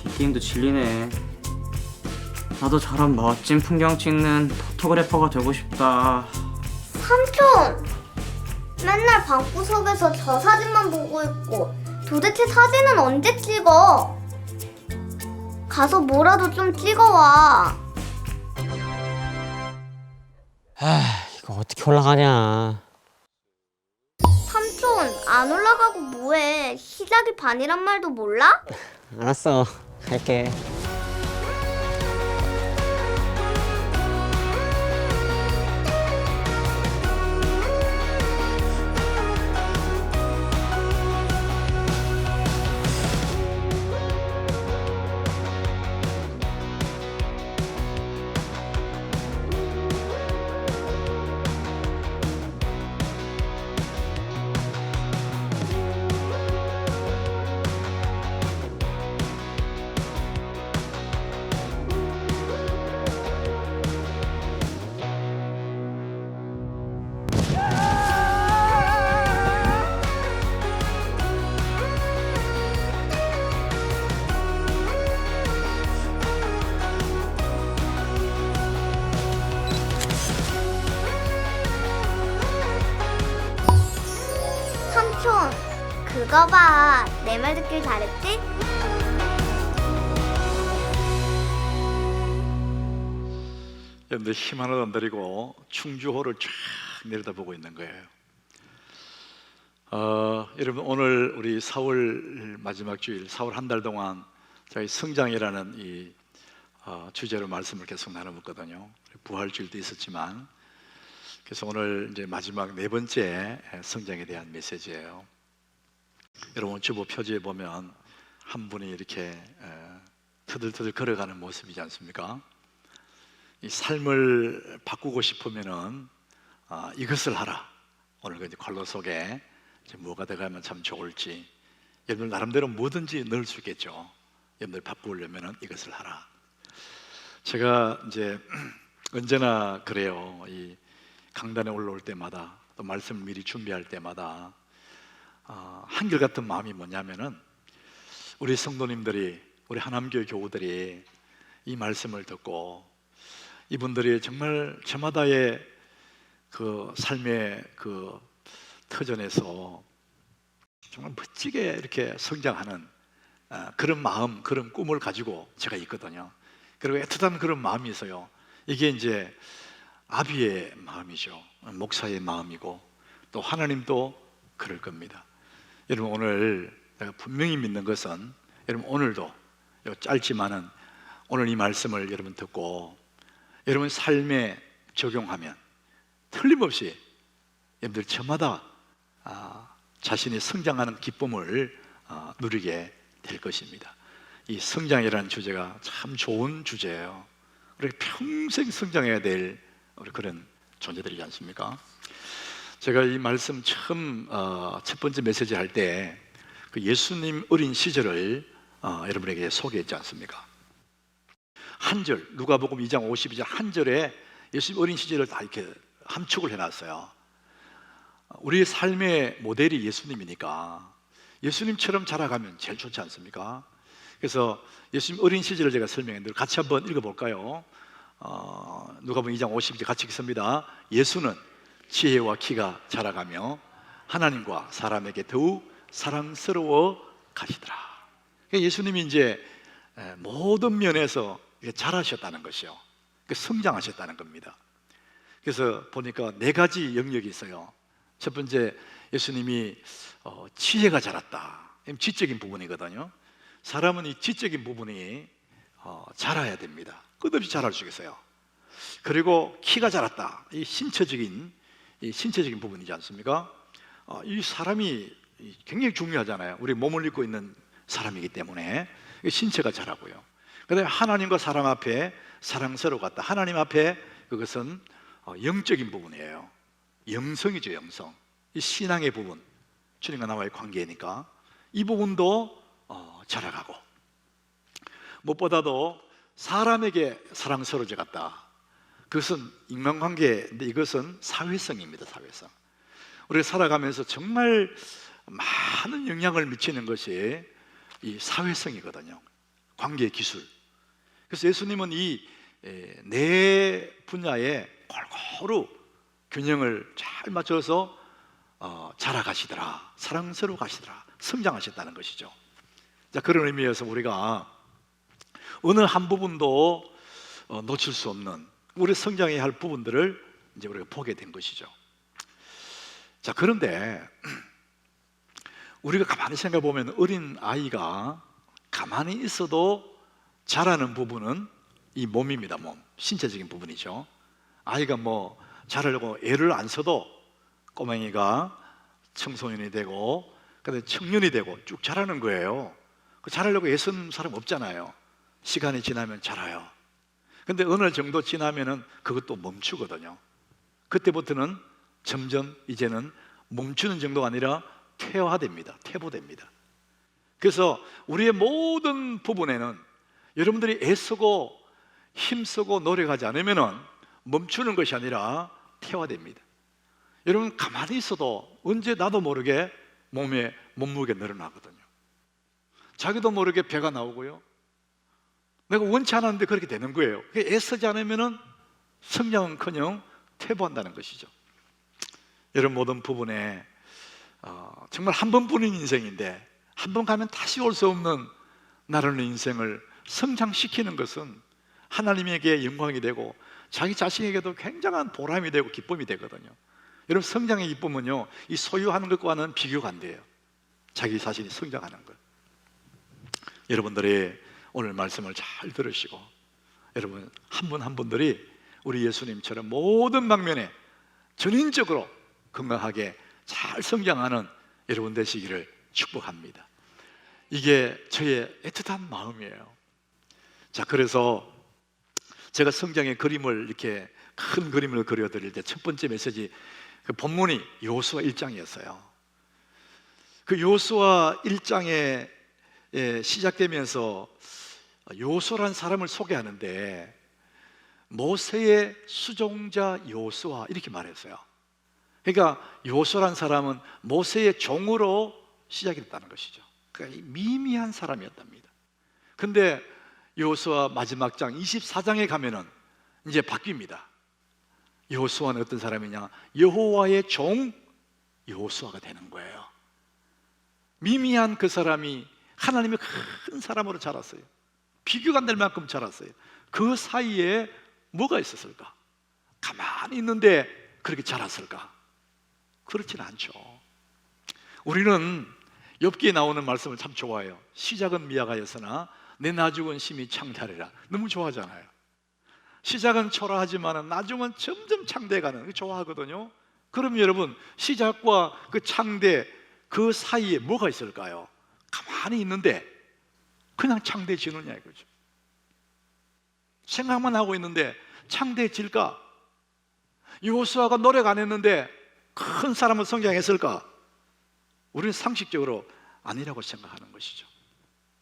이 게임도 질리네. 나도 저런 멋진 풍경 찍는 포토그래퍼가 되고 싶다. 삼촌! 맨날 방구석에서 저 사진만 보고 있고 도대체 사진은 언제 찍어? 가서 뭐라도 좀 찍어와. 이거 어떻게 올라가냐. 삼촌, 안 올라가고 뭐해? 시작이 반이란 말도 몰라? 알았어, 갈게. 삼촌, 그거 봐. 내 말 듣길 잘했지? 여러분들 힘 하나도 안 들이고 충주호를 쫙 내려다보고 있는 거예요. 여러분 오늘 우리 4월 마지막 주일, 4월 한 달 동안 저희 성장이라는 이 주제로 말씀을 계속 나눠봤거든요. 부활주일도 있었지만, 그래서 오늘 이제 마지막 네 번째 성장에 대한 메시지예요. 여러분 주보 표지에 보면 한 분이 이렇게 터들터들 걸어가는 모습이지 않습니까? 이 삶을 바꾸고 싶으면은 이것을 하라. 오늘 이제 관로 속에 이제 뭐가 돼가면 참 좋을지, 여러분 나름대로 뭐든지 넣을 수 있겠죠. 여러분들 바꾸려면은 이것을 하라. 제가 이제 언제나 그래요. 이 강단에 올라올 때마다 또 말씀을 미리 준비할 때마다 한결같은 마음이 뭐냐면은 우리 성도님들이, 우리 하남교회 교우들이 이 말씀을 듣고 이분들이 정말 저마다의 그 삶의 그 터전에서 정말 멋지게 이렇게 성장하는 그런 마음, 그런 꿈을 가지고 제가 있거든요. 그리고 애틋한 그런 마음이 있어요. 이게 이제 아비의 마음이죠. 목사의 마음이고 또 하나님도 그럴 겁니다. 여러분 오늘 내가 분명히 믿는 것은, 여러분 오늘도 짧지만은 오늘 이 말씀을 여러분 듣고 여러분 삶에 적용하면 틀림없이 여러분들 저마다 자신이 성장하는 기쁨을 누리게 될 것입니다. 이 성장이라는 주제가 참 좋은 주제예요. 우리 평생 성장해야 될 우리 그런 존재들이지 않습니까? 제가 이 말씀 처음 첫 번째 메시지 할 때 그 예수님 어린 시절을 여러분에게 소개했지 않습니까? 한 절, 누가복음 2장 52절 한 절에 예수님 어린 시절을 다 이렇게 함축을 해놨어요. 우리의 삶의 모델이 예수님이니까 예수님처럼 자라가면 제일 좋지 않습니까? 그래서 예수님 어린 시절을 제가 설명했는데 같이 한번 읽어볼까요? 누가복음 2장 52절 같이 읽습니다. 예수는 지혜와 키가 자라가며 하나님과 사람에게 더욱 사랑스러워 가시더라. 예수님이 이제 모든 면에서 자라셨다는 것이요, 성장하셨다는 겁니다. 그래서 보니까 네 가지 영역이 있어요. 첫 번째, 예수님이 지혜가 자랐다. 지적인 부분이거든요. 사람은 이 지적인 부분이 자라야 됩니다. 끝없이 자랄 수 있어요. 그리고 키가 자랐다. 이 신체적인 부분이지 않습니까? 이 사람이 굉장히 중요하잖아요. 우리 몸을 입고 있는 사람이기 때문에 신체가 자라고요. 그다음에 하나님과 사람 앞에 사랑스러웠다. 하나님 앞에 그것은 영적인 부분이에요. 영성이죠, 영성. 이 신앙의 부분, 주님과 나와의 관계니까 이 부분도 자라가고, 무엇보다도 사람에게 사랑스러워져 갔다. 그것은 인간관계인데 이것은 사회성입니다. 사회성. 우리가 살아가면서 정말 많은 영향을 미치는 것이 이 사회성이거든요. 관계 기술. 그래서 예수님은 이 네 분야에 골고루 균형을 잘 맞춰서 자라가시더라, 사랑스러워 가시더라, 성장하셨다는 것이죠. 자, 그런 의미에서 우리가 어느 한 부분도 놓칠 수 없는 우리 성장해야 할 부분들을 이제 우리가 보게 된 것이죠. 자, 그런데 우리가 가만히 생각해 보면 어린 아이가 가만히 있어도 자라는 부분은 이 몸입니다. 몸, 신체적인 부분이죠. 아이가 뭐 자라려고 애를 안 써도 꼬맹이가 청소년이 되고 그다음에 청년이 되고 쭉 자라는 거예요. 그 자라려고 애쓴 사람 없잖아요. 시간이 지나면 자라요. 근데 어느 정도 지나면은 그것도 멈추거든요. 그때부터는 점점 이제는 멈추는 정도가 아니라 퇴화됩니다. 퇴보됩니다. 그래서 우리의 모든 부분에는 여러분들이 애쓰고 힘쓰고 노력하지 않으면은 멈추는 것이 아니라 퇴화됩니다. 여러분 가만히 있어도 언제 나도 모르게 몸에 몸무게가 늘어나거든요. 자기도 모르게 배가 나오고요. 내가 원치 않았는데 그렇게 되는 거예요. 애쓰지 않으면은 성장은커녕 퇴보한다는 것이죠. 여러분 모든 부분에 정말 한 번뿐인 인생인데 한 번 가면 다시 올 수 없는 나라는 인생을 성장시키는 것은 하나님에게 영광이 되고 자기 자신에게도 굉장한 보람이 되고 기쁨이 되거든요. 여러분 성장의 기쁨은요, 이 소유하는 것과는 비교가 안 돼요. 자기 자신이 성장하는 것. 여러분들이 오늘 말씀을 잘 들으시고 여러분 한 분 한 분들이 우리 예수님처럼 모든 방면에 전인적으로 건강하게 잘 성장하는 여러분 되시기를 축복합니다. 이게 저의 애틋한 마음이에요. 자, 그래서 제가 성장의 그림을 이렇게 큰 그림을 그려드릴 때 첫 번째 메시지, 그 본문이 여호수아 1장이었어요. 그 여호수아 1장에 시작되면서 여호수아라는 사람을 소개하는데 모세의 수종자 여호수아 이렇게 말했어요. 그러니까 여호수아라는 사람은 모세의 종으로 시작이 됐다는 것이죠. 그러니까 미미한 사람이었답니다. 근데 여호수아 마지막 장 24장에 가면은 이제 바뀝니다. 여호수아는 어떤 사람이냐? 여호와의 종 여호수아가 되는 거예요. 미미한 그 사람이 하나님의 큰 사람으로 자랐어요. 비교가 안 될 만큼 자랐어요. 그 사이에 뭐가 있었을까? 가만히 있는데 그렇게 자랐을까? 그렇진 않죠. 우리는 욥기에 나오는 말씀을 참 좋아해요. 시작은 미약하였으나 내 나중은 심히 창대하리라. 너무 좋아하잖아요. 시작은 초라하지만 나중은 점점 창대해가는, 좋아하거든요. 그럼 여러분 시작과 그 창대 그 사이에 뭐가 있을까요? 가만히 있는데 그냥 창대해지느냐 이거죠. 생각만 하고 있는데 창대해질까? 여호수아가 노력 안 했는데 큰 사람은 성장했을까? 우리는 상식적으로 아니라고 생각하는 것이죠.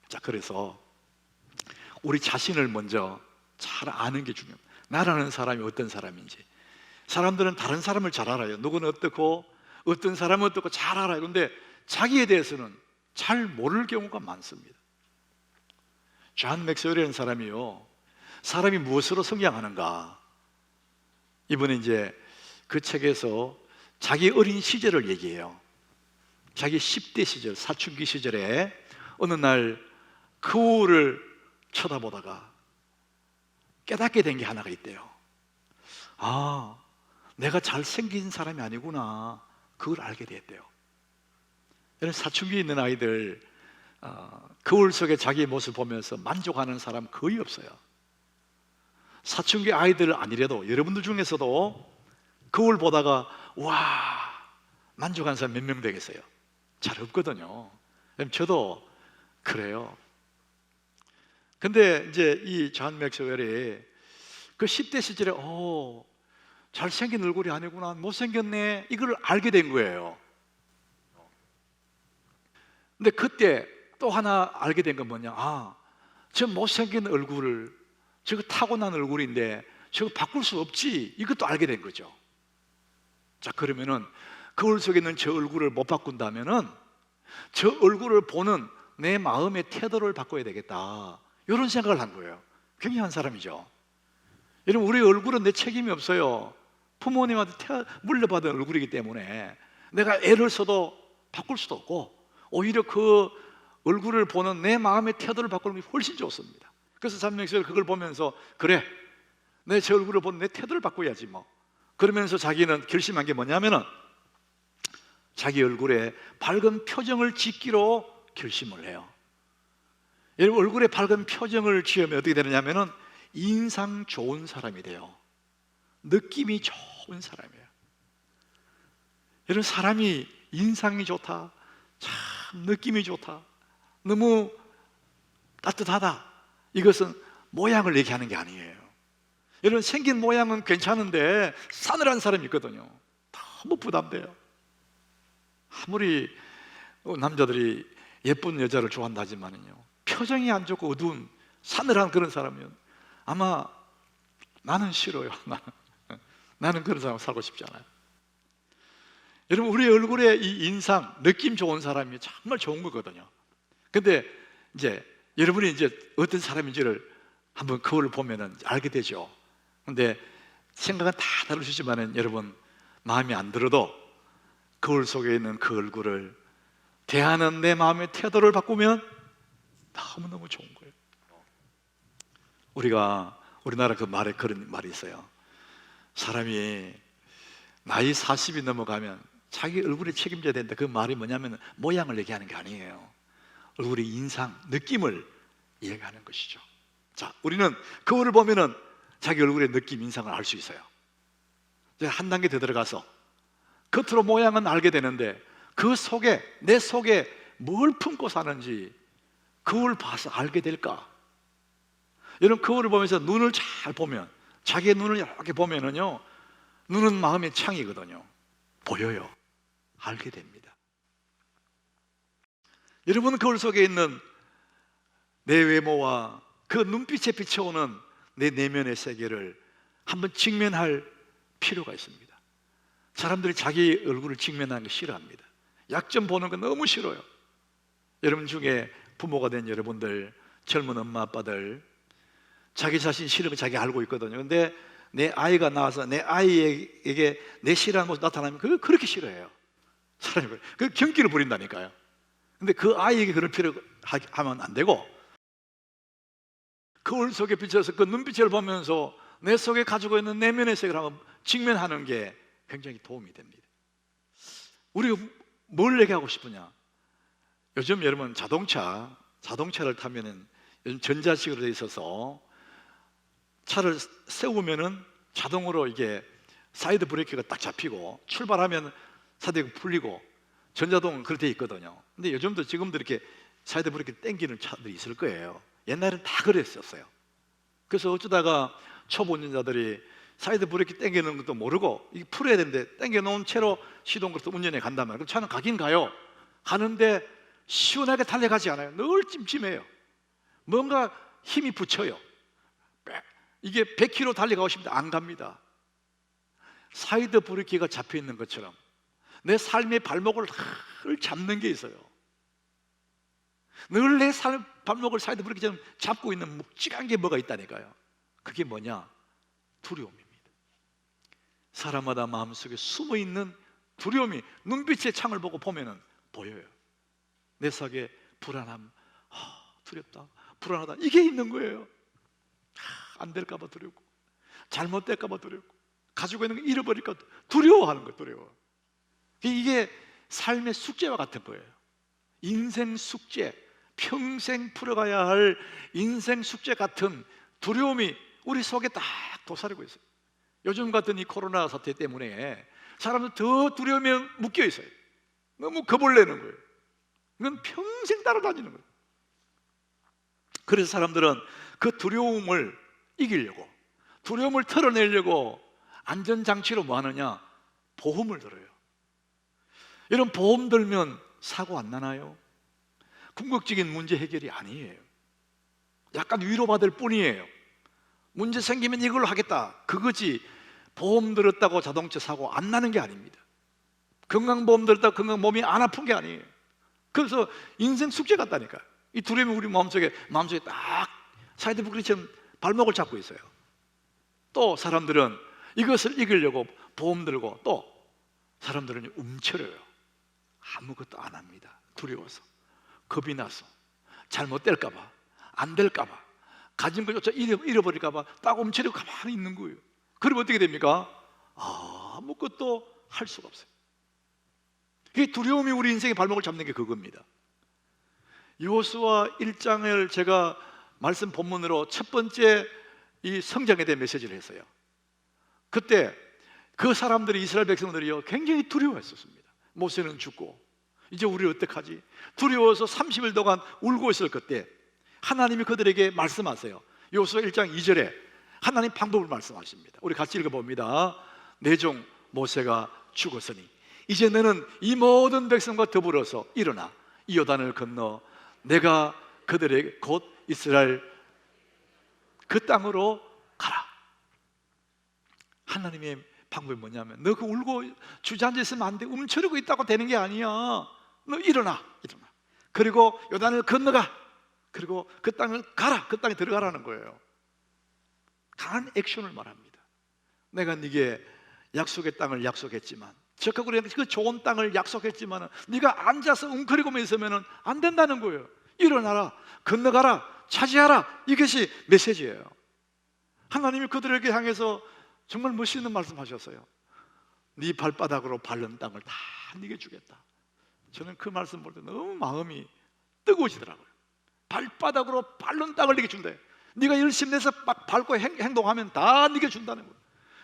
자, 그래서 우리 자신을 먼저 잘 아는 게 중요합니다. 나라는 사람이 어떤 사람인지. 사람들은 다른 사람을 잘 알아요. 누구는 어떻고 어떤 사람은 어떻고 잘 알아요. 그런데 자기에 대해서는 잘 모를 경우가 많습니다. 존 맥스웰이라는 사람이요, 사람이 무엇으로 성장하는가, 이번에 이제 그 책에서 자기 어린 시절을 얘기해요. 자기 10대 시절, 사춘기 시절에 어느 날 거울을 쳐다보다가 깨닫게 된 게 하나가 있대요. 아, 내가 잘생긴 사람이 아니구나. 그걸 알게 됐대요. 사춘기에 있는 아이들 거울 속에 자기의 모습을 보면서 만족하는 사람 거의 없어요. 사춘기 아이들 아니래도 여러분들 중에서도 거울 보다가 와, 만족하는 사람 몇 명 되겠어요? 잘 없거든요. 저도 그래요. 근데 이제 이 존 맥스웰이 그 10대 시절에 잘생긴 얼굴이 아니구나, 못생겼네, 이걸 알게 된 거예요. 근데 그때 또 하나 알게 된 건 뭐냐? 저 못생긴 얼굴을, 저거 타고난 얼굴인데 저거 바꿀 수 없지, 이것도 알게 된 거죠. 자, 그러면은 거울 속에 있는 저 얼굴을 못 바꾼다면은 저 얼굴을 보는 내 마음의 태도를 바꿔야 되겠다, 이런 생각을 한 거예요. 굉장한 사람이죠. 여러분, 우리 얼굴은 내 책임이 없어요. 부모님한테 물려받은 얼굴이기 때문에 내가 애를 써도 바꿀 수도 없고, 오히려 그 얼굴을 보는 내 마음의 태도를 바꾸는 게 훨씬 좋습니다. 그래서 삼명시를 그걸 보면서, 그래, 내 제 얼굴을 보는 내 태도를 바꿔야지 뭐. 그러면서 자기는 결심한 게 뭐냐면은 자기 얼굴에 밝은 표정을 짓기로 결심을 해요. 여러분, 얼굴에 밝은 표정을 지으면 어떻게 되느냐면은 인상 좋은 사람이 돼요. 느낌이 좋은 사람이에요. 여러분, 사람이 인상이 좋다, 참 느낌이 좋다, 너무 따뜻하다, 이것은 모양을 얘기하는 게 아니에요. 여러분, 생긴 모양은 괜찮은데 싸늘한 사람이 있거든요. 너무 부담돼요. 아무리 남자들이 예쁜 여자를 좋아한다 하지만요, 표정이 안 좋고 어두운 싸늘한 그런 사람이면 아마 나는 싫어요. 나는 그런 사람 살고 싶지 않아요. 여러분, 우리 얼굴에 이 인상, 느낌 좋은 사람이 정말 좋은 거거든요. 근데 이제 여러분이 이제 어떤 사람인지를 한번 거울을 보면은 알게 되죠. 근데 생각은 다 다르시지만은 여러분, 마음에 안 들어도 거울 속에 있는 그 얼굴을 대하는 내 마음의 태도를 바꾸면 너무너무 좋은 거예요. 우리나라 그 말에 그런 말이 있어요. 사람이 나이 40이 넘어가면 자기 얼굴에 책임져야 된다. 그 말이 뭐냐면 모양을 얘기하는 게 아니에요. 얼굴의 인상, 느낌을 얘기하는 것이죠. 자, 우리는 거울을 보면은 자기 얼굴의 느낌, 인상을 알 수 있어요. 이제 한 단계 더 들어가서 겉으로 모양은 알게 되는데 그 속에, 내 속에 뭘 품고 사는지 거울 봐서 알게 될까? 여러분, 거울을 보면서 눈을 잘 보면, 자기의 눈을 이렇게 보면은요, 눈은 마음의 창이거든요. 보여요. 알게 됩니다. 여러분, 거울 속에 있는 내 외모와 그 눈빛에 비춰오는 내 내면의 세계를 한번 직면할 필요가 있습니다. 사람들이 자기 얼굴을 직면하는 거 싫어합니다. 약점 보는 거 너무 싫어요. 여러분 중에 부모가 된 여러분들, 젊은 엄마 아빠들, 자기 자신 싫은 거 자기 알고 있거든요. 근데 내 아이가 나와서 내 아이에게 내 싫어하는 모습 나타나면 그걸 그렇게 싫어해요. 사람이 그 경기를 부린다니까요. 근데 그 아이에게 그럴 필요 하면 안 되고, 거울 속에 비춰서 그 눈빛을 보면서 내 속에 가지고 있는 내면의 세계를 한번 직면하는 게 굉장히 도움이 됩니다. 우리가 뭘 얘기하고 싶으냐? 요즘 여러분 자동차를 타면은 요즘 전자식으로 되어 있어서 차를 세우면은 자동으로 이게 사이드 브레이크가 딱 잡히고 출발하면 사이드 브레이크가 풀리고, 전자동은 그렇게 돼 있거든요. 근데 요즘도 지금도 이렇게 사이드 브레이크 당기는 차들이 있을 거예요. 옛날에는 다 그랬었어요. 그래서 어쩌다가 초보 운전자들이 사이드 브레이크 당기는 것도 모르고 이게 풀어야 되는데 당겨 놓은 채로 시동 걸어서 운전해 간단 말이에요. 그럼 차는 가긴 가요. 가는데 시원하게 달려가지 않아요. 늘 찜찜해요. 뭔가 힘이 붙여요. 이게 100km 달려가고 싶은데 안 갑니다. 사이드 브레이크가 잡혀 있는 것처럼 내 삶의 발목을 늘 잡는 게 있어요. 늘 내 삶 발목을 사이드 브레이크처럼 잡고 있는 묵직한 게 뭐가 있다니까요. 그게 뭐냐? 두려움입니다. 사람마다 마음속에 숨어있는 두려움이 눈빛의 창을 보고 보면은 보여요. 내 속에 불안함, 두렵다, 불안하다, 이게 있는 거예요. 안 될까 봐 두렵고, 잘못될까 봐 두렵고, 가지고 있는 거 잃어버릴까 봐 두려워하는 거예요. 두려워. 이게 삶의 숙제와 같은 거예요. 인생 숙제, 평생 풀어가야 할 인생 숙제 같은 두려움이 우리 속에 딱 도사리고 있어요. 요즘 같은 이 코로나 사태 때문에 사람들 더 두려움에 묶여 있어요. 너무 겁을 내는 거예요. 이건 평생 따라다니는 거예요. 그래서 사람들은 그 두려움을 이기려고, 두려움을 털어내려고 안전장치로 뭐 하느냐? 보험을 들어요. 이런 보험 들면 사고 안 나나요? 궁극적인 문제 해결이 아니에요. 약간 위로받을 뿐이에요. 문제 생기면 이걸로 하겠다, 그거지. 보험 들었다고 자동차 사고 안 나는 게 아닙니다. 건강보험 들었다고 건강 몸이 안 아픈 게 아니에요. 그래서 인생 숙제 같다니까요. 이 두려움이 우리 마음속에 딱 사이드 부끄러처럼 발목을 잡고 있어요. 또 사람들은 이것을 이기려고 보험 들고, 또 사람들은 움츠려요. 아무것도 안 합니다. 두려워서, 겁이 나서, 잘못될까봐, 안 될까봐, 가진 것조차 잃어버릴까봐 딱 움츠리고 가만히 있는 거예요. 그러면 어떻게 됩니까? 아무것도 할 수가 없어요. 이 두려움이 우리 인생의 발목을 잡는 게 그겁니다. 여호수아 1장을 제가 말씀 본문으로 첫 번째 이 성장에 대한 메시지를 했어요. 그때 그 사람들이, 이스라엘 백성들이요, 굉장히 두려워했었습니다. 모세는 죽고 이제 우리 어떡하지? 두려워서 30일 동안 울고 있을 그때 하나님이 그들에게 말씀하세요. 여호수아 1장 2절에 하나님 방법을 말씀하십니다. 우리 같이 읽어봅니다. 내 종 모세가 죽었으니 이제 너는 이 모든 백성과 더불어서 일어나 이 요단을 건너 내가 그들에게 곧 이스라엘 그 땅으로 가라. 하나님의 방법이 뭐냐면, 너 그 울고 주저앉아 있으면 안 돼. 움츠리고 있다고 되는 게 아니야. 너 일어나. 그리고 요단을 건너가. 그리고 그 땅을 가라. 그 땅에 들어가라는 거예요. 강한 액션을 말합니다. 내가 네게 약속의 땅을 약속했지만, 적하고 그 좋은 땅을 약속했지만 네가 앉아서 웅크리고만 있으면 안 된다는 거예요. 일어나라, 건너가라, 차지하라. 이것이 메시지예요. 하나님이 그들에게 향해서 정말 멋있는 말씀하셨어요. 네 발바닥으로 밟는 땅을 다 네게 주겠다. 저는 그 말씀 볼 때 너무 마음이 뜨거워지더라고요. 발바닥으로 밟는 땅을 네게 준다. 네가 열심히 내서 밟고 행동하면 다 네게 준다는 거예요.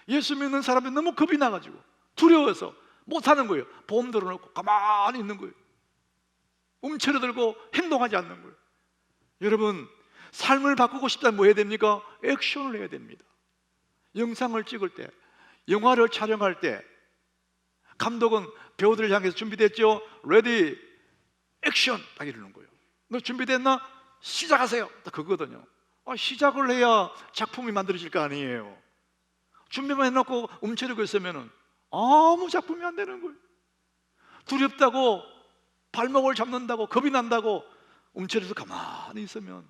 예수 믿는 사람이 너무 겁이 나가지고 두려워서 못하는 거예요. 보험 들어놓고 가만히 있는 거예요. 움츠러들고 행동하지 않는 거예요. 여러분, 삶을 바꾸고 싶다면 뭐 해야 됩니까? 액션을 해야 됩니다. 영상을 찍을 때, 영화를 촬영할 때 감독은 배우들을 향해서 준비됐죠? 레디, 액션! 딱 이러는 거예요. 너 준비됐나? 시작하세요! 딱 그거거든요. 시작을 해야 작품이 만들어질 거 아니에요. 준비만 해놓고 움츠리고 있으면 아무 작품이 안 되는 거예요. 두렵다고, 발목을 잡는다고, 겁이 난다고 움츠려서 가만히 있으면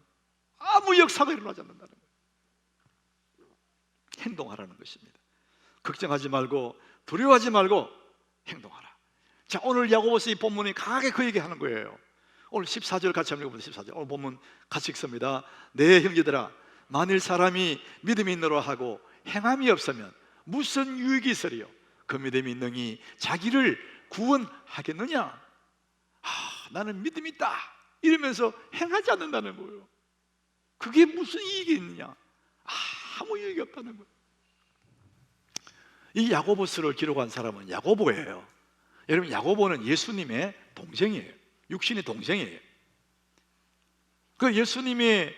아무 역사가 일어나지 않는다는 거예요. 행동하라는 것입니다. 걱정하지 말고, 두려워하지 말고 행동하라. 자, 오늘 야고보서 이 본문이 강하게 그 얘기하는 거예요. 오늘 14절 같이 한번 읽어보세요. 14절 오늘 본문 같이 읽습니다. 네 형제들아, 만일 사람이 믿음이 있노라 하고 행함이 없으면 무슨 유익이 있으리요? 그 믿음이 능히 자기를 구원하겠느냐? 나는 믿음이 있다 이러면서 행하지 않는다는 거예요. 그게 무슨 이익이 있느냐? 아무 이익이 없다는 거예요. 이 야고보서를 기록한 사람은 야고보예요. 여러분, 야고보는 예수님의 동생이에요. 육신의 동생이에요. 그 예수님의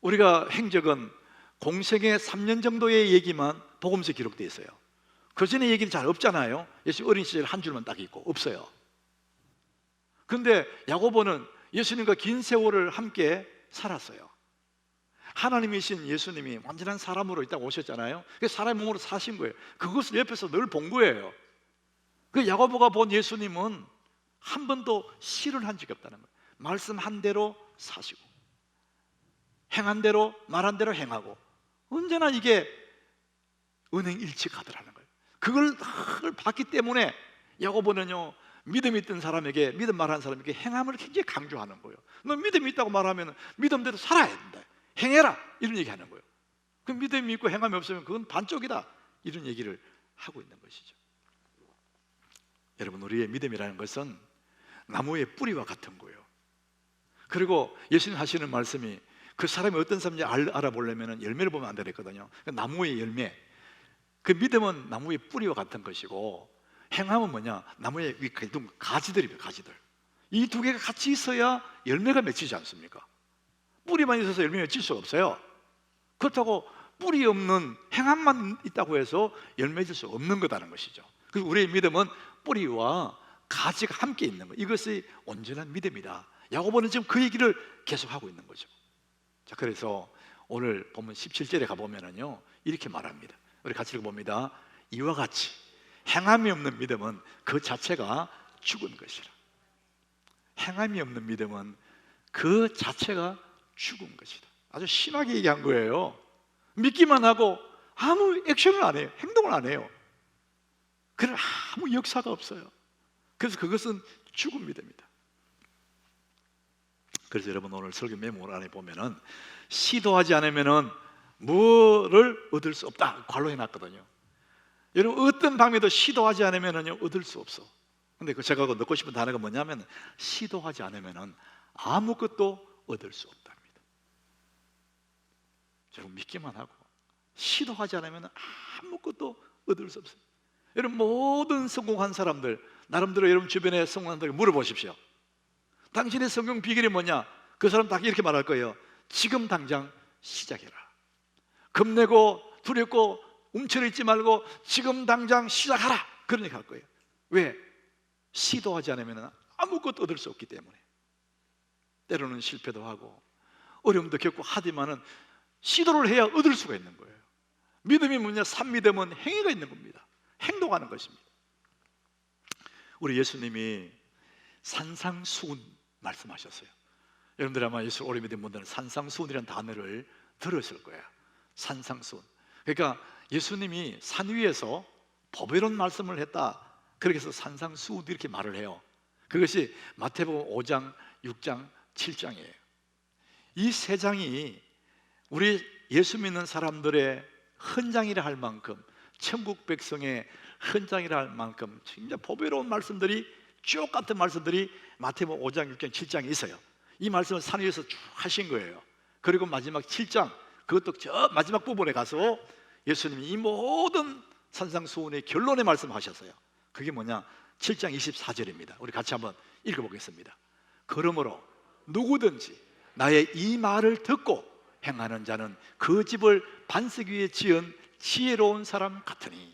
우리가 행적은 공생의 3년 정도의 얘기만 복음서에 기록되어 있어요. 그 전에 얘기는 잘 없잖아요. 예수 어린 시절 한 줄만 딱 있고 없어요. 근데 야고보는 예수님과 긴 세월을 함께 살았어요. 하나님이신 예수님이 완전한 사람으로 이 땅 오셨잖아요. 사람의 몸으로 사신 거예요. 그것을 옆에서 늘 본 거예요. 그 야고보가 본 예수님은 한 번도 실을 한 적이 없다는 거예요. 말씀한 대로 사시고, 행한 대로, 말한 대로 행하고, 언제나 이게 은행일치하더라는 거예요. 그걸 봤기 때문에 야고보는요, 믿음이 있던 사람에게, 믿음 말하는 사람에게 행함을 굉장히 강조하는 거예요. 너 믿음이 있다고 말하면 믿음대로 살아야 된다, 행해라, 이런 얘기 하는 거예요. 그 믿음이 있고 행함이 없으면 그건 반쪽이다, 이런 얘기를 하고 있는 것이죠. 여러분, 우리의 믿음이라는 것은 나무의 뿌리와 같은 거예요. 그리고 예수님 하시는 말씀이 그 사람이 어떤 사람인지 알아보려면 열매를 보면 안 되거든요. 나무의 열매, 그 믿음은 나무의 뿌리와 같은 것이고, 행함은 뭐냐? 나무의 가지들이에요. 가지들. 이 두 개가 같이 있어야 열매가 맺히지 않습니까? 뿌리만 있어서 열매가 맺힐 수가 없어요. 그렇다고 뿌리 없는 행함만 있다고 해서 열매 맺을 수 없는 거다는 것이죠. 그리고 우리의 믿음은 뿌리와 가지가 함께 있는 거, 이것이 온전한 믿음이다. 야고보는 지금 그 얘기를 계속하고 있는 거죠. 자, 그래서 오늘 보면 17절에 가보면은요, 이렇게 말합니다. 우리 같이 읽어봅니다. 이와 같이 행함이 없는 믿음은 그 자체가 죽은 것이라. 행함이 없는 믿음은 그 자체가 죽은 것이다. 아주 심하게 얘기한 거예요. 믿기만 하고 아무 액션을 안 해요. 행동을 안 해요. 그런 아무 역사가 없어요. 그래서 그것은 죽은 믿음이다. 그래서 여러분 오늘 설교 메모 안에 보면은 시도하지 않으면은 뭐를 얻을 수 없다 괄호해 놨거든요. 여러분 어떤 방법도 시도하지 않으면은요 얻을 수 없어. 근데 그 제가 넣고 싶은 단어가 뭐냐면 시도하지 않으면은 아무것도 얻을 수 없답니다. 여러분 믿기만 하고 시도하지 않으면 아무것도 얻을 수 없어요. 여러분 모든 성공한 사람들 나름대로 여러분 주변에 성공한 사람들 물어보십시오. 당신의 성공 비결이 뭐냐? 그 사람 딱 이렇게 말할 거예요. 지금 당장 시작해라. 겁내고 두렵고 움츠러있지 말고 지금 당장 시작하라. 그런 얘기 할 거예요. 왜? 시도하지 않으면 아무것도 얻을 수 없기 때문에. 때로는 실패도 하고 어려움도 겪고 하지만은 시도를 해야 얻을 수가 있는 거예요. 믿음이 뭐냐? 산믿음은 행위가 있는 겁니다. 행동하는 것입니다. 우리 예수님이 산상수훈 말씀하셨어요. 여러분들 아마 예수를 오래 믿은 분들은 산상수훈이라는 단어를 들었을 거예요. 산상수훈. 그러니까 예수님이 산 위에서 보배로운 말씀을 했다. 그렇게 해서 산상수훈 이렇게 말을 해요. 그것이 마태복음 5장, 6장, 7장이에요. 이 세 장이 우리 예수 믿는 사람들의 헌장이라 할 만큼 천국 백성의 헌장이라 할 만큼 진짜 보배로운 말씀들이 쭉 같은 말씀들이 마태복음 5장, 6장, 7장에 있어요. 이 말씀을 산 위에서 쭉 하신 거예요. 그리고 마지막 7장 그것도 저 마지막 부분에 가서 예수님이 이 모든 산상수훈의 결론의 말씀하셨어요. 그게 뭐냐? 7장 24절입니다. 우리 같이 한번 읽어보겠습니다. 그러므로 누구든지 나의 이 말을 듣고 행하는 자는 그 집을 반석 위에 지은 지혜로운 사람 같으니.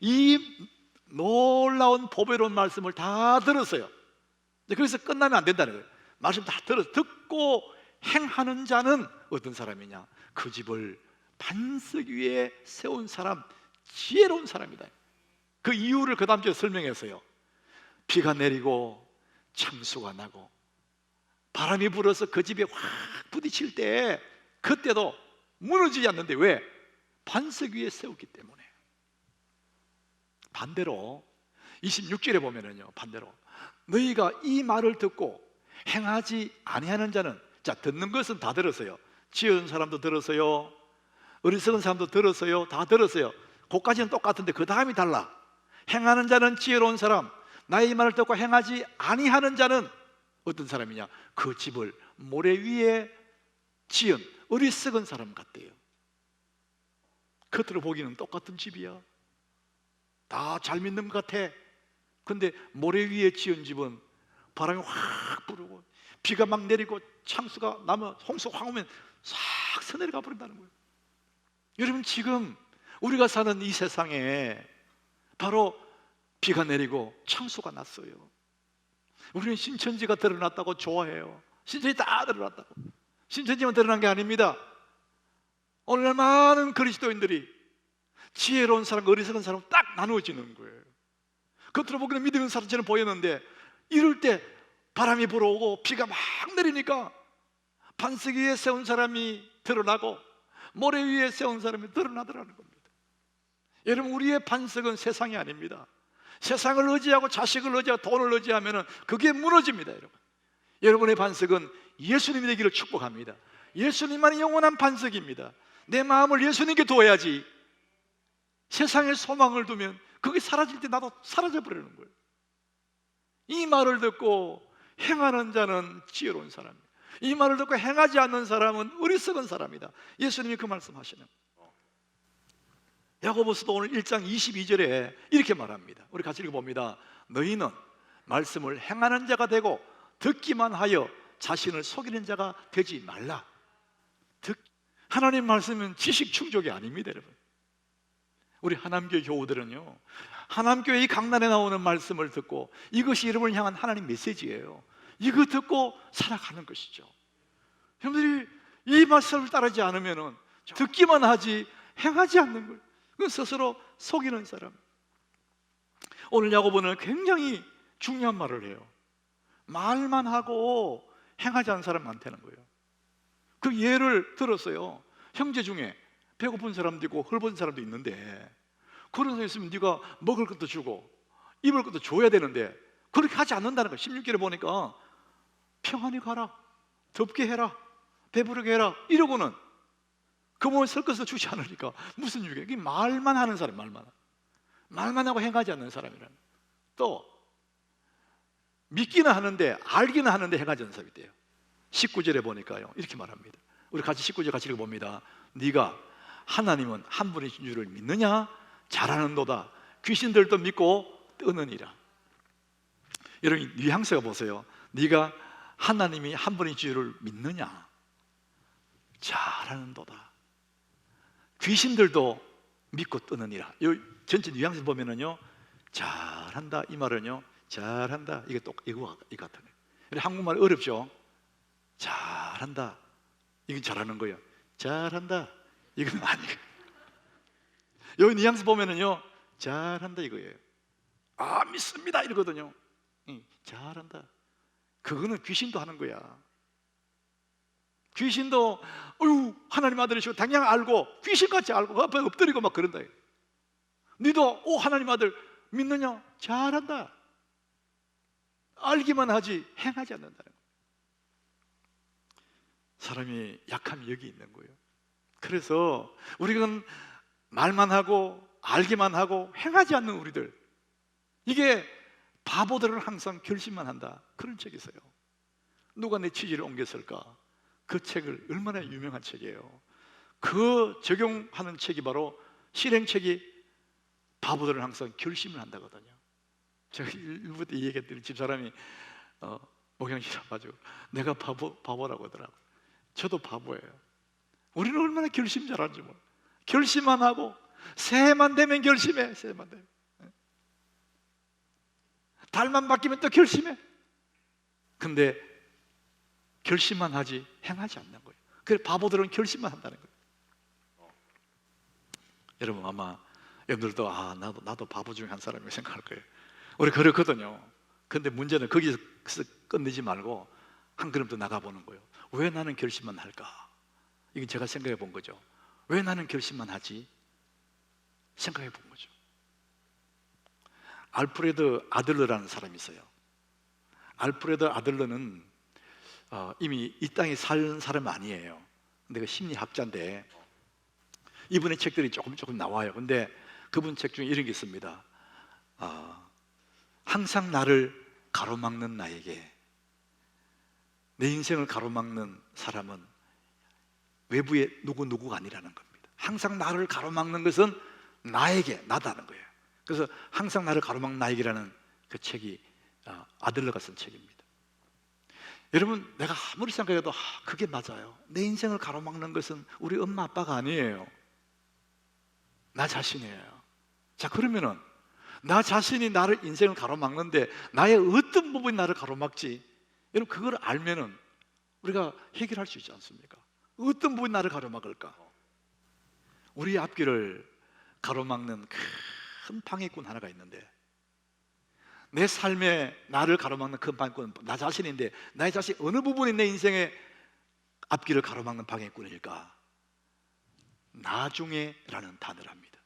이 놀라운 보배로운 말씀을 다 들었어요. 그래서 끝나면 안 된다는 거예요. 말씀 다 듣고 행하는 자는 어떤 사람이냐? 그 집을 반석 위에 세운 사람, 지혜로운 사람이다. 그 이유를 그 다음 주에 설명했어요. 비가 내리고 창수가 나고 바람이 불어서 그 집에 확 부딪힐 때 그때도 무너지지 않는데 왜? 반석 위에 세웠기 때문에. 반대로 26절에 보면은요, 반대로 너희가 이 말을 듣고 행하지 아니하는 자는, 자, 듣는 것은 다 들었어요. 지은 사람도 들었어요. 어리석은 사람도 들었어요. 다 들었어요. 그까지는 똑같은데 그 다음이 달라. 행하는 자는 지혜로운 사람, 나의 이 말을 듣고 행하지 아니하는 자는 어떤 사람이냐? 그 집을 모래 위에 지은 어리석은 사람 같대요. 겉으로 보기는 똑같은 집이야. 다 잘 믿는 것 같아. 근데 모래 위에 지은 집은 바람이 확 불고 비가 막 내리고 창수가 나면 홍수 확 오면 싹 서내려가 버린다는 거예요. 여러분 지금 우리가 사는 이 세상에 바로 비가 내리고 창수가 났어요. 우리는 신천지가 드러났다고 좋아해요. 신천지 다 드러났다고. 신천지만 드러난 게 아닙니다. 오늘날 많은 그리스도인들이 지혜로운 사람과 어리석은 사람 딱 나누어지는 거예요. 겉으로 보기는 믿음있는 사람처럼 보였는데 이럴 때 바람이 불어오고 비가 막 내리니까 반석 위에 세운 사람이 드러나고 모래 위에 세운 사람이 드러나더라는 겁니다. 여러분 우리의 반석은 세상이 아닙니다. 세상을 의지하고 자식을 의지하고 돈을 의지하면 그게 무너집니다. 여러분의 반석은 예수님이 되기를 축복합니다. 예수님만이 영원한 반석입니다. 내 마음을 예수님께 두어야지. 세상에 소망을 두면 그게 사라질 때 나도 사라져 버리는 거예요. 이 말을 듣고 행하는 자는 지혜로운 사람이에요. 이 말을 듣고 행하지 않는 사람은 어리석은 사람이다. 예수님이 그 말씀하시는 거예요. 야고보서도 오늘 1장 22절에 이렇게 말합니다. 우리 같이 읽어봅니다. 너희는 말씀을 행하는 자가 되고 듣기만 하여 자신을 속이는 자가 되지 말라. 하나님 말씀은 지식 충족이 아닙니다, 여러분. 우리 하남교회 교우들은요, 하남교회 이 강단에 나오는 말씀을 듣고 이것이 여러분을 향한 하나님 메시지예요. 이거 듣고 살아가는 것이죠. 여러분들이 이 말씀을 따르지 않으면 듣기만 하지 행하지 않는 거예요. 그건 스스로 속이는 사람. 오늘 야고보는 굉장히 중요한 말을 해요. 말만 하고 행하지 않는 사람 많다는 거예요. 그 예를 들었어요. 형제 중에 배고픈 사람도 있고 헐벗은 사람도 있는데, 그런 사람 있으면 네가 먹을 것도 주고 입을 것도 줘야 되는데 그렇게 하지 않는다는 거예요. 16절에 보니까 평안히 가라, 덥게 해라, 배부르게 해라 이러고는 그 몸에 설 것을 주지 않으니까 무슨 유익이에요? 이게 말만 하는 사람, 말만 하고 행하지 않는 사람이라는 거예요. 또 믿기는 하는데 알기는 하는데 행하지 않는 사람이 돼요. 19절에 보니까요 이렇게 말합니다. 우리 같이 19절 같이 읽어봅니다. 네가 하나님은 한 분이신 줄을 믿느냐? 잘하는도다. 귀신들도 믿고 뜨느니라. 여러분 뉘앙스가 보세요. 네가 하나님이 한 분이신 줄을 믿느냐? 잘하는도다. 귀신들도 믿고 뜨느니라. 이 전체 뉘앙스 보면은요, 잘한다 이 말은요, 잘한다 이게 또 이거 같아요. 한국말 어렵죠? 잘한다 이건 잘하는 거예요. 잘한다 이건 아니에요. 여기 뉘앙스 보면은요, 잘한다 이거예요. 아 믿습니다 이러거든요. 잘한다. 그거는 귀신도 하는 거야. 귀신도 하나님 아들이시고 당장 알고 귀신같이 알고 앞에 엎드리고 막 그런다. 너도 하나님 아들 믿느냐? 잘한다. 알기만 하지 행하지 않는다는 거예요. 사람이 약함이 여기 있는 거예요. 그래서 우리가 말만 하고 알기만 하고 행하지 않는 우리들, 이게 바보들은 항상 결심만 한다, 그런 책이 있어요. 누가 내 취지를 옮겼을까? 그 책을 얼마나 유명한 책이에요. 그 적용하는 책이 바로 실행책이 바보들은 항상 결심을 한다거든요. 제가 일부 때 얘기했더니 집사람이 목양실아가지고 내가 바보라고 하더라고요. 저도 바보예요. 우리는 얼마나 결심 잘하는지 몰라요. 결심만 하고 새해만 되면 결심해. 새해만 되면 달만 바뀌면 또 결심해. 근데 결심만 하지 행하지 않는 거예요. 그래서 바보들은 결심만 한다는 거예요. 여러분 아마 여러분들도 나도 바보 중에 한 사람이라고 생각할 거예요. 우리 그렇거든요. 근데 문제는 거기서 끝내지 말고 한 걸음 더 나가보는 거예요. 왜 나는 결심만 할까? 이건 제가 생각해 본 거죠. 왜 나는 결심만 하지? 생각해 본 거죠. 알프레드 아들러라는 사람이 있어요. 알프레드 아들러는 이미 이 땅에 사는 사람 아니에요. 근데 그 심리학자인데 이분의 책들이 조금 나와요. 근데 그분 책 중에 이런 게 있습니다. 항상 나를 가로막는 나에게, 내 인생을 가로막는 사람은 외부의 누구가 아니라는 겁니다. 항상 나를 가로막는 것은 나다는 거예요. 그래서 항상 나를 가로막는 나에게라는 그 책이 아들러가 쓴 책입니다. 여러분 내가 아무리 생각해도 그게 맞아요. 내 인생을 가로막는 것은 우리 엄마 아빠가 아니에요. 나 자신이에요. 자 그러면은 나 자신이 나를 인생을 가로막는데 나의 어떤 부분이 나를 가로막지? 여러분 그걸 알면은 우리가 해결할 수 있지 않습니까? 어떤 부분이 나를 가로막을까? 우리 앞길을 가로막는 큰 방해꾼 하나가 있는데, 내 삶에 나를 가로막는 큰 방해꾼은 나 자신인데 나의 자신 어느 부분이 내 인생의 앞길을 가로막는 방해꾼일까? 나중에라는 단어를 합니다.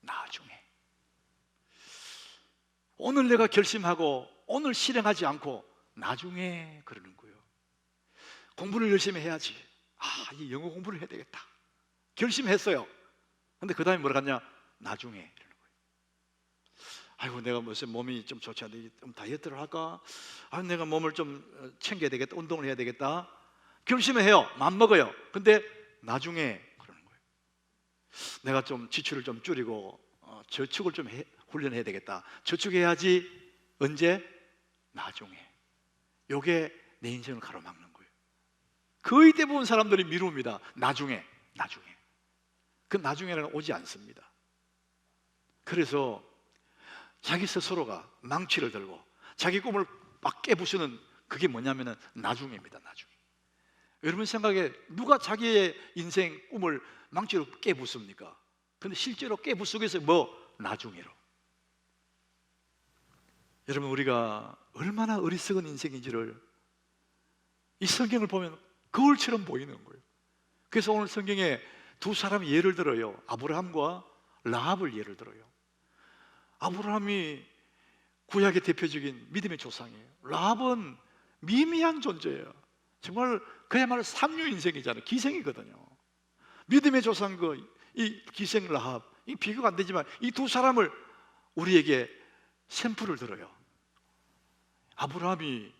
나중에. 오늘 내가 결심하고 오늘 실행하지 않고 나중에 그러는 거예요. 공부를 열심히 해야지. 이 영어 공부를 해야 되겠다. 결심했어요. 근데 그 다음에 뭐라 하냐? 나중에 이러는 거예요. 아이고 내가 무슨 몸이 좀 좋지 않은데 좀 다이어트를 할까? 내가 몸을 좀 챙겨야 되겠다. 운동을 해야 되겠다. 결심을 해요. 맘먹어요. 근데 나중에 그러는 거예요. 내가 좀 지출을 좀 줄이고 저축을 좀 훈련해야 되겠다. 저축해야지. 언제? 나중에. 요게 내 인생을 가로막는 거예요. 거의 대부분 사람들이 미룹니다. 나중에. 그 나중에는 오지 않습니다. 그래서 자기 스스로가 망치를 들고 자기 꿈을 막 깨부수는 그게 뭐냐면은 나중에입니다. 나중에. 여러분 생각에 누가 자기의 인생 꿈을 망치로 깨부숩니까? 근데 실제로 깨부수겠어요. 나중에로. 여러분, 우리가 얼마나 어리석은 인생인지를 이 성경을 보면 거울처럼 보이는 거예요. 그래서 오늘 성경에 두 사람의 예를 들어요. 아브라함과 라합을 예를 들어요. 아브라함이 구약의 대표적인 믿음의 조상이에요. 라합은 미미한 존재예요. 정말 그야말로 삼류 인생이잖아요. 기생이거든요. 믿음의 조상 이 기생 라합, 이 비교가 안 되지만 이 두 사람을 우리에게 샘플을 들어요. 아브라함이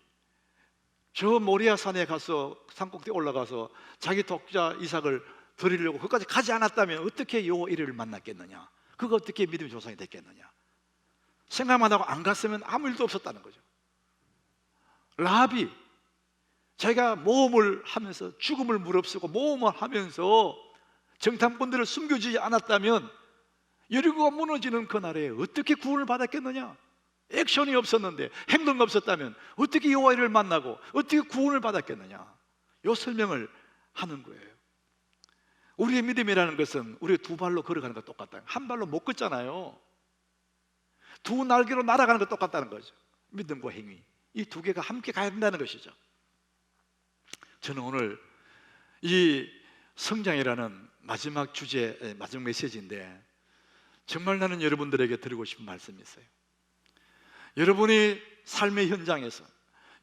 저 모리아 산에 가서 산꼭대에 올라가서 자기 독자 이삭을 드리려고 그것까지 가지 않았다면 어떻게 여호와 이레를 만났겠느냐? 그가 어떻게 믿음의 조상이 됐겠느냐? 생각만 하고 안 갔으면 아무 일도 없었다는 거죠. 라합이 자기가 모험을 하면서 죽음을 무릅쓰고 모험을 하면서 정탐꾼들을 숨겨주지 않았다면 여리고가 무너지는 그날에 어떻게 구원을 받았겠느냐? 액션이 없었는데, 행동이 없었다면 어떻게 여호와 이레를 만나고 어떻게 구원을 받았겠느냐? 이 설명을 하는 거예요. 우리의 믿음이라는 것은 우리가 두 발로 걸어가는 것 똑같다. 한 발로 못 걷잖아요. 두 날개로 날아가는 것 똑같다는 거죠. 믿음과 행위, 이 두 개가 함께 가야 된다는 것이죠. 저는 오늘 이 성장이라는 마지막 주제, 마지막 메시지인데 정말 나는 여러분들에게 드리고 싶은 말씀이 있어요. 여러분이 삶의 현장에서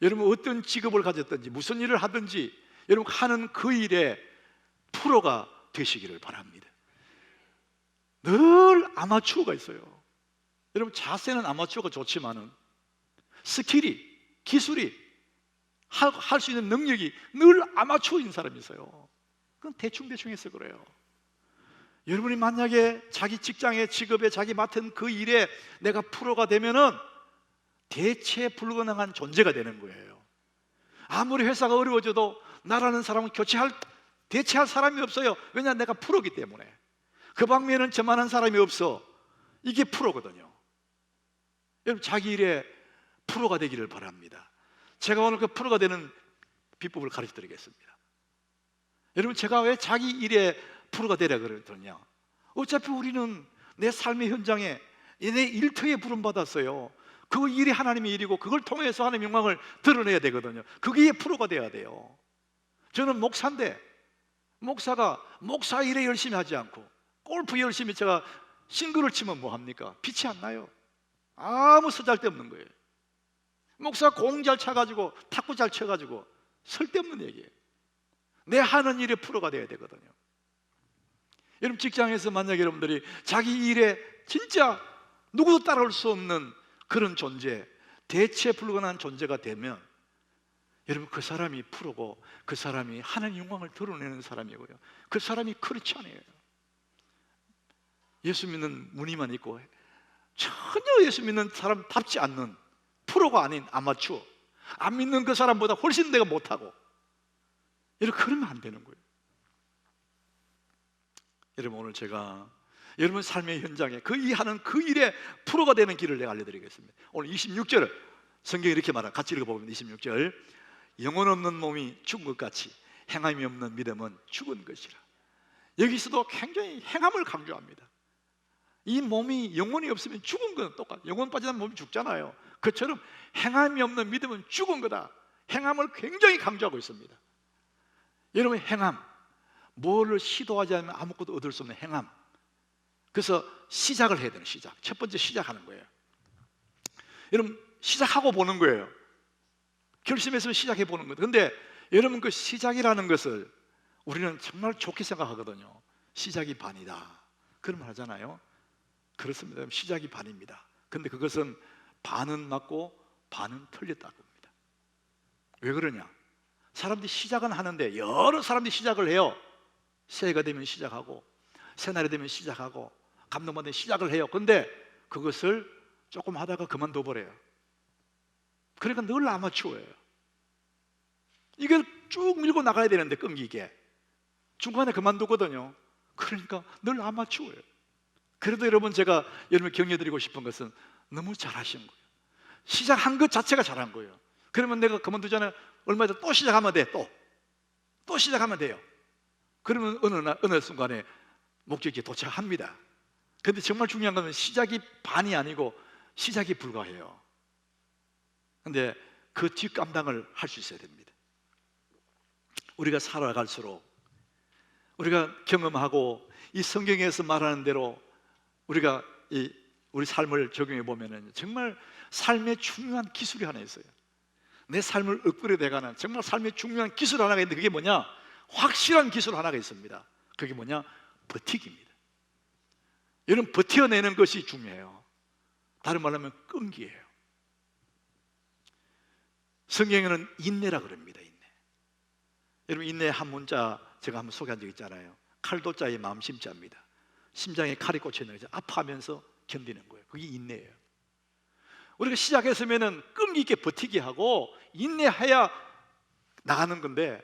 여러분 어떤 직업을 가졌든지 무슨 일을 하든지 여러분 하는 그 일에 프로가 되시기를 바랍니다. 늘 아마추어가 있어요. 여러분 자세는 아마추어가 좋지만은 스킬이, 기술이, 할 수 있는 능력이 늘 아마추어인 사람이 있어요. 그건 대충 해서 그래요. 여러분이 만약에 자기 직장에, 직업에, 자기 맡은 그 일에 내가 프로가 되면은 대체 불가능한 존재가 되는 거예요. 아무리 회사가 어려워져도 나라는 사람은 대체할 사람이 없어요. 왜냐, 내가 프로기 때문에. 그 방면에는 저만한 사람이 없어. 이게 프로거든요. 여러분 자기 일에 프로가 되기를 바랍니다. 제가 오늘 그 프로가 되는 비법을 가르쳐 드리겠습니다. 여러분 제가 왜 자기 일에 프로가 되라 그러더냐? 어차피 우리는 내 삶의 현장에 내 일터에 부름받았어요. 그 일이 하나님의 일이고 그걸 통해서 하나님의 영광을 드러내야 되거든요. 그게 프로가 돼야 돼요. 저는 목사인데 목사가 목사 일에 열심히 하지 않고 골프 열심히 제가 싱글을 치면 뭐합니까? 빛이 안 나요. 아무 쓰잘데없는 거예요. 목사 공 잘 차가지고 탁구 잘 쳐가지고 쓸데없는 얘기예요. 내 하는 일에 프로가 돼야 되거든요. 여러분 직장에서 만약에 여러분들이 자기 일에 진짜 누구도 따라올 수 없는 그런 존재, 대체 불가능한 존재가 되면 여러분 그 사람이 프로고 그 사람이 하나님의 영광을 드러내는 사람이고요. 그 사람이 크리스찬이에요. 예수 믿는 무늬만 있고 전혀 예수 믿는 사람답지 않는 프로가 아닌 아마추어, 안 믿는 그 사람보다 훨씬 내가 못하고 이렇게 그러면 안 되는 거예요. 여러분 오늘 제가 여러분 삶의 현장에 그 일하는 그 일에 프로가 되는 길을 내가 알려드리겠습니다. 오늘 26절 성경이 이렇게 말합니다. 같이 읽어보면 26절 영혼 없는 몸이 죽은 것 같이 행함이 없는 믿음은 죽은 것이라. 여기서도 굉장히 행함을 강조합니다. 이 몸이 영혼이 없으면 죽은 건 똑같아요. 영혼 빠지면 몸이 죽잖아요. 그처럼 행함이 없는 믿음은 죽은 거다. 행함을 굉장히 강조하고 있습니다. 여러분 행함, 뭐를 시도하지 않으면 아무것도 얻을 수 없는 행함. 그래서 시작을 해야 되는 시작. 첫 번째 시작하는 거예요. 여러분 시작하고 보는 거예요. 결심했으면 시작해 보는 거예요. 그런데 여러분 그 시작이라는 것을 우리는 정말 좋게 생각하거든요. 시작이 반이다 그런 말 하잖아요. 그렇습니다. 시작이 반입니다. 근데 그것은 반은 맞고 반은 틀렸다고 합니다. 왜 그러냐? 사람들이 시작은 하는데 여러 사람들이 시작을 해요. 새해가 되면 시작하고 새날이 되면 시작하고 감동받는 시작을 해요. 근데 그것을 조금 하다가 그만둬 버려요. 그러니까 늘 아마추어예요. 이걸 쭉 밀고 나가야 되는데 끈기게 중간에 그만두거든요. 그러니까 늘 아마추어예요. 그래도 여러분 제가 여러분 격려드리고 싶은 것은 너무 잘하신 거예요. 시작한 것 자체가 잘한 거예요. 그러면 내가 그만두잖아요. 얼마 전에 또 시작하면 돼. 또 시작하면 돼요. 그러면 어느 순간에 목적지에 도착합니다. 근데 정말 중요한 것은 시작이 반이 아니고 시작이 불가해요. 근데 그 뒷감당을 할 수 있어야 됩니다. 우리가 살아갈수록 우리가 경험하고 이 성경에서 말하는 대로 우리가 우리 삶을 적용해 보면은 정말 삶의 중요한 기술이 하나 있어요. 내 삶을 업그레이드해가는 정말 삶의 중요한 기술 하나가 있는데, 그게 뭐냐? 확실한 기술 하나가 있습니다. 그게 뭐냐? 버티기입니다. 여러분, 버텨내는 것이 중요해요. 다른 말로 하면 끈기예요. 성경에는 인내라 그럽니다. 인내. 여러분, 인내 한 문자 제가 한번 소개한 적 있잖아요. 칼도자의 마음 심자입니다. 심장에 칼이 꽂혀 있는 거죠. 아파하면서 견디는 거예요. 그게 인내예요. 우리가 시작했으면은 끈기 있게 버티기 하고 인내해야 나가는 건데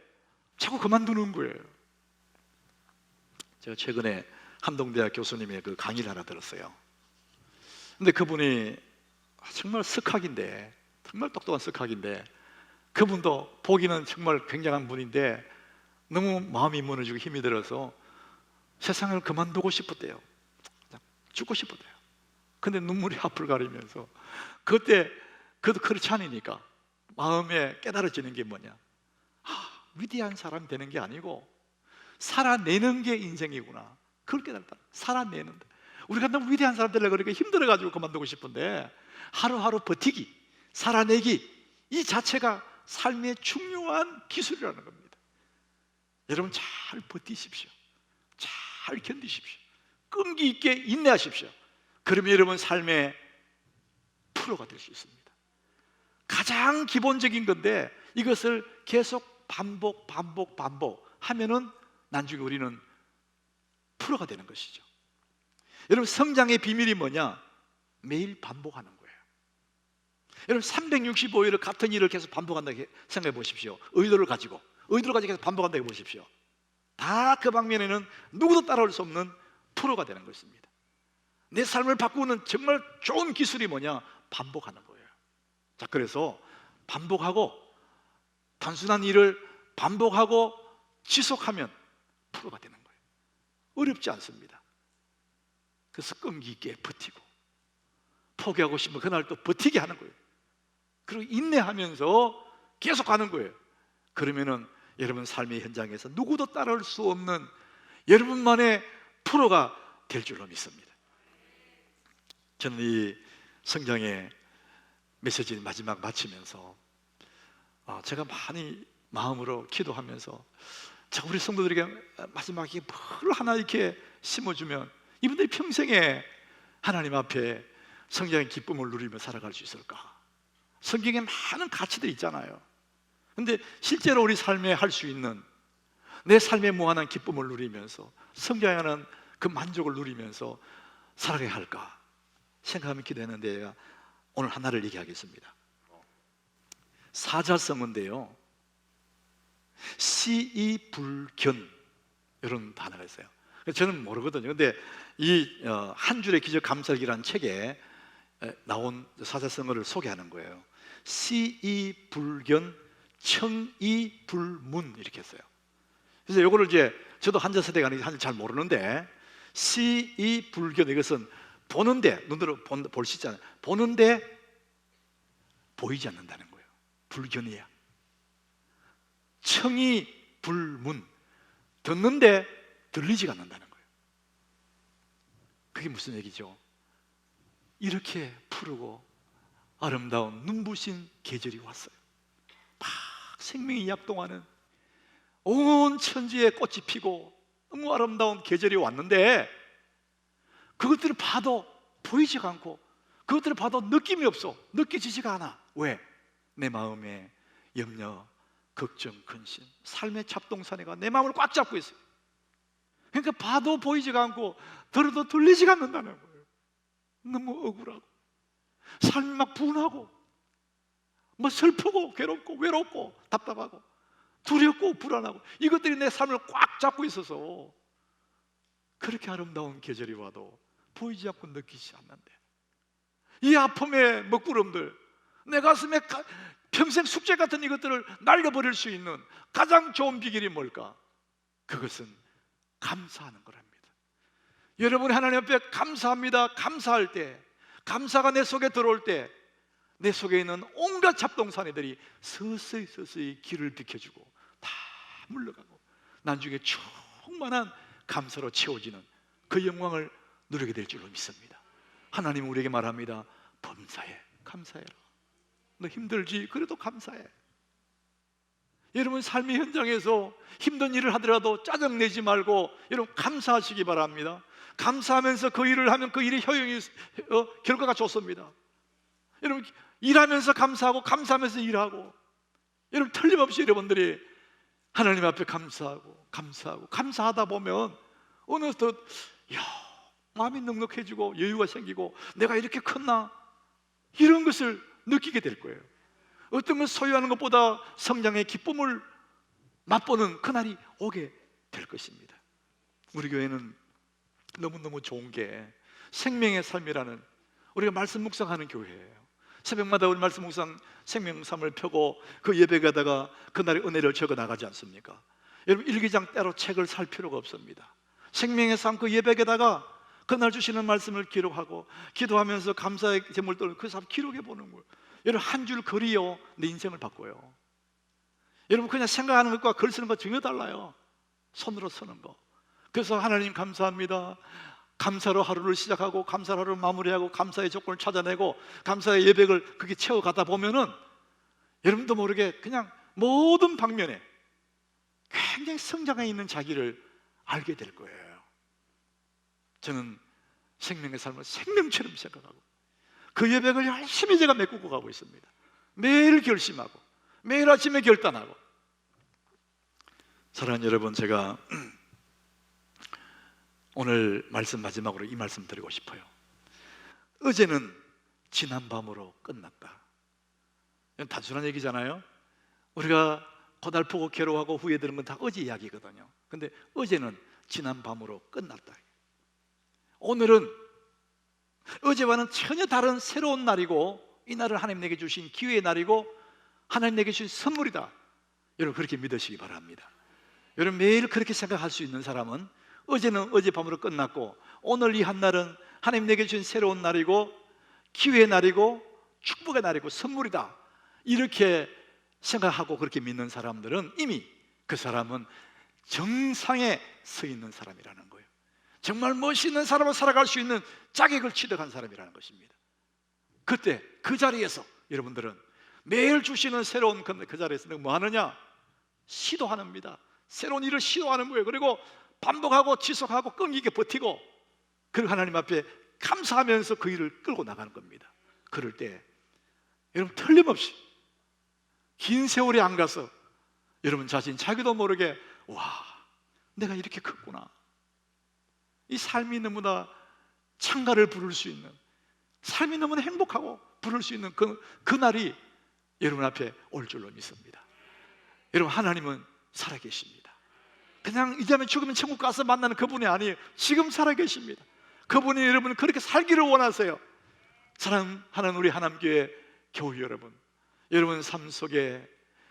자꾸 그만두는 거예요. 제가 최근에 한동대학 교수님의 그 강의를 하나 들었어요. 근데 그분이 정말 석학인데, 정말 똑똑한 석학인데, 그분도 보기는 정말 굉장한 분인데 너무 마음이 무너지고 힘이 들어서 세상을 그만두고 싶었대요. 죽고 싶었대요. 근데 눈물이 앞을 가리면서 그때 그도 그렇지 않으니까 마음에 깨달아지는 게 뭐냐? 위대한 사람 되는 게 아니고 살아내는 게 인생이구나. 그걸 깨달았다. 살아내는데 우리가 너무 위대한 사람 되려고 그러니까 힘들어가지고 그만두고 싶은데 하루하루 버티기, 살아내기, 이 자체가 삶의 중요한 기술이라는 겁니다. 여러분, 잘 버티십시오. 잘 견디십시오. 끈기 있게 인내하십시오. 그러면 여러분 삶의 프로가 될 수 있습니다. 가장 기본적인 건데 이것을 계속 반복 하면은 나중에 우리는 프로가 되는 것이죠. 여러분, 성장의 비밀이 뭐냐? 매일 반복하는 거예요. 여러분, 365일을 같은 일을 계속 반복한다고 생각해 보십시오. 의도를 가지고 계속 반복한다고 보십시오. 다 그 방면에는 누구도 따라올 수 없는 프로가 되는 것입니다. 내 삶을 바꾸는 정말 좋은 기술이 뭐냐? 반복하는 거예요. 자, 그래서 반복하고 단순한 일을 반복하고 지속하면 프로가 되는 거예요. 어렵지 않습니다. 그래서 끈기 있게 버티고 포기하고 싶으면 그날 또 버티게 하는 거예요. 그리고 인내하면서 계속 가는 거예요. 그러면은 여러분 삶의 현장에서 누구도 따라올 수 없는 여러분만의 프로가 될 줄로 믿습니다. 저는 이 성경의 메시지 마지막 마치면서 제가 많이 마음으로 기도하면서 자, 우리 성도들에게 마지막에 뭘 하나 이렇게 심어주면 이분들이 평생에 하나님 앞에 성령의 기쁨을 누리며 살아갈 수 있을까? 성경에 많은 가치들이 있잖아요. 근데 실제로 우리 삶에 할 수 있는 내 삶의 무한한 기쁨을 누리면서 성장하는 그 만족을 누리면서 살아가야 할까 생각하며 기도했는데 오늘 하나를 얘기하겠습니다. 사자성어인데요, 시이불견 이런 단어가 있어요. 저는 모르거든요. 근데 이 한 줄의 기적 감찰기라는 책에 나온 사자성어를 소개하는 거예요. 시이불견 청이불문 이렇게 했어요. 그래서 이거를 이제 저도 한자 세대가 아니기 잘 모르는데 시이불견, 이것은 보는데 눈으로 볼 수 있잖아요. 보는데 보이지 않는다는 거예요. 불견이야. 청이불문, 듣는데 들리지가 않는다는 거예요. 그게 무슨 얘기죠? 이렇게 푸르고 아름다운 눈부신 계절이 왔어요. 막 생명이 약동하는 온 천지에 꽃이 피고 너무 아름다운 계절이 왔는데 그것들을 봐도 보이지가 않고 그것들을 봐도 느낌이 없어. 느껴지지가 않아. 왜? 내 마음에 염려, 걱정, 근심, 삶의 잡동사니가 내 마음을 꽉 잡고 있어요. 그러니까 봐도 보이지가 않고 들어도 들리지가 않는다는 거예요. 너무 억울하고 삶이 막 분하고 뭐 슬프고 괴롭고 외롭고 답답하고 두렵고 불안하고 이것들이 내 삶을 꽉 잡고 있어서 그렇게 아름다운 계절이 와도 보이지 않고 느끼지 않는데 이 아픔의 먹구름들, 내 가슴에 평생 숙제 같은 이것들을 날려버릴 수 있는 가장 좋은 비결이 뭘까? 그것은 감사하는 거랍니다. 여러분이 하나님 앞에 감사합니다. 감사할 때, 감사가 내 속에 들어올 때 내 속에 있는 온갖 잡동사니들이 서서히 서서히 길을 비켜주고 다 물러가고 나중에 충만한 감사로 채워지는 그 영광을 누리게 될 줄로 믿습니다. 하나님은 우리에게 말합니다. 범사해, 감사해라. 너 힘들지? 그래도 감사해. 여러분 삶의 현장에서 힘든 일을 하더라도 짜증내지 말고 여러분 감사하시기 바랍니다. 감사하면서 그 일을 하면 그 일의 효용이 결과가 좋습니다. 여러분 일하면서 감사하고 감사하면서 일하고 여러분 틀림없이 여러분들이 하나님 앞에 감사하고 감사하다 보면 어느덧 마음이 넉넉해지고 여유가 생기고 내가 이렇게 컸나 이런 것을 느끼게 될 거예요. 어떤 걸 소유하는 것보다 성장의 기쁨을 맛보는 그날이 오게 될 것입니다. 우리 교회는 너무너무 좋은 게 생명의 삶이라는 우리가 말씀 묵상하는 교회예요. 새벽마다 우리 말씀 묵상 생명삼을 펴고 그 예배 가다가 그날의 은혜를 적어 나가지 않습니까? 여러분 일기장 따로 책을 살 필요가 없습니다. 생명의 삶 그 예배에다가 그날 주시는 말씀을 기록하고 기도하면서 감사의 제물들 그 삶 기록해 보는 거예요. 여러분 한 줄 글이요 내 인생을 바꿔요. 여러분 그냥 생각하는 것과 글 쓰는 거 전혀 달라요. 손으로 쓰는 거. 그래서 하나님 감사합니다. 감사로 하루를 시작하고 감사로 하루를 마무리하고 감사의 조건을 찾아내고 감사의 예백을 그게 채워가다 보면은 여러분도 모르게 그냥 모든 방면에 굉장히 성장해 있는 자기를 알게 될 거예요. 저는 생명의 삶을 생명처럼 생각하고 그 예백을 열심히 제가 메꾸고 가고 있습니다. 매일 결심하고 매일 아침에 결단하고. 사랑하는 여러분, 제가 오늘 말씀 마지막으로 이 말씀 드리고 싶어요. 어제는 지난 밤으로 끝났다. 이건 단순한 얘기잖아요. 우리가 고달프고 괴로워하고 후회되는 건 다 어제 이야기거든요. 근데 어제는 지난 밤으로 끝났다. 오늘은 어제와는 전혀 다른 새로운 날이고 이 날은 하나님 내게 주신 기회의 날이고 하나님 내게 주신 선물이다. 여러분 그렇게 믿으시기 바랍니다. 여러분 매일 그렇게 생각할 수 있는 사람은 어제는 어젯밤으로 끝났고 오늘 이 한날은 하나님 내게 주신 새로운 날이고 기회의 날이고 축복의 날이고 선물이다. 이렇게 생각하고 그렇게 믿는 사람들은 이미 그 사람은 정상에 서 있는 사람이라는 거예요. 정말 멋있는 사람으로 살아갈 수 있는 자격을 취득한 사람이라는 것입니다. 그때 그 자리에서 여러분들은 매일 주시는 새로운 그 자리에서 뭐 하느냐? 시도하는입니다. 새로운 일을 시도하는 거예요. 그리고 반복하고 지속하고 끈기 있게 버티고 그리고 하나님 앞에 감사하면서 그 일을 끌고 나가는 겁니다. 그럴 때 여러분 틀림없이 긴 세월이 안 가서 여러분 자신 자기도 모르게 와 내가 이렇게 컸구나. 이 삶이 너무나 찬가를 부를 수 있는 삶이 너무나 행복하고 부를 수 있는 그 날이 여러분 앞에 올 줄로 믿습니다. 여러분 하나님은 살아계십니다. 그냥 이제는 죽으면 천국 가서 만나는 그분이 아니에요. 지금 살아계십니다. 그분이 여러분을 그렇게 살기를 원하세요. 사랑하는 우리 하남교회 교우 여러분, 여러분 삶 속에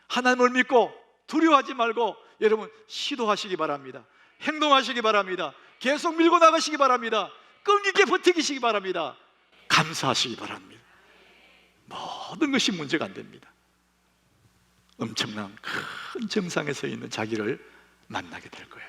하나님을 믿고 두려워하지 말고 여러분 시도하시기 바랍니다. 행동하시기 바랍니다. 계속 밀고 나가시기 바랍니다. 끈기 있게 버티시기 바랍니다. 감사하시기 바랍니다. 모든 것이 문제가 안 됩니다. 엄청난 큰 정상에 서 있는 자기를 만나게 될 거예요.